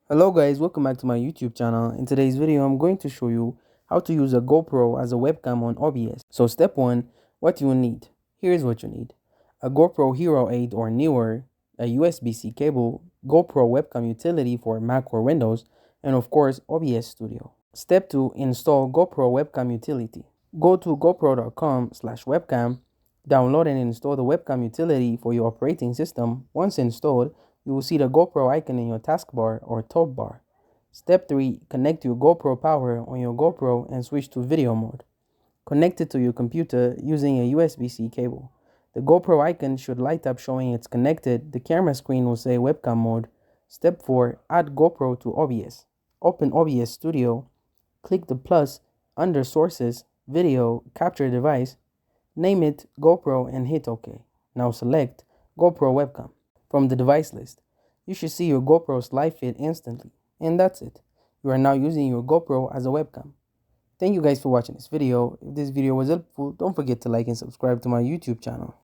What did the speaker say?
Hello guys, welcome back to my YouTube channel. In today's video, I'm going to show you how to use a GoPro as a webcam on OBS. So step 1, what you will need. Here's what you need. A GoPro Hero 8 or newer, a USB-C cable, GoPro webcam utility for Mac or Windows, and of course OBS Studio. Step 2, install GoPro webcam utility. Go to gopro.com/webcam, download and install the webcam utility for your operating system. Once installed, you will see the GoPro icon in your taskbar or top bar. Step 3. Connect your GoPro power on your GoPro and switch to video mode. Connect it to your computer using a USB-C cable. The GoPro icon should light up showing it's connected. The camera screen will say webcam mode. Step 4. Add GoPro to OBS. Open OBS Studio. Click the plus under Sources, Video, Capture Device. Name it GoPro and hit OK. Now select GoPro Webcam from the device list. You should see your GoPro's live feed instantly. And that's it. You are now using your GoPro as a webcam. Thank you guys for watching this video. If this video was helpful, don't forget to like and subscribe to my YouTube channel.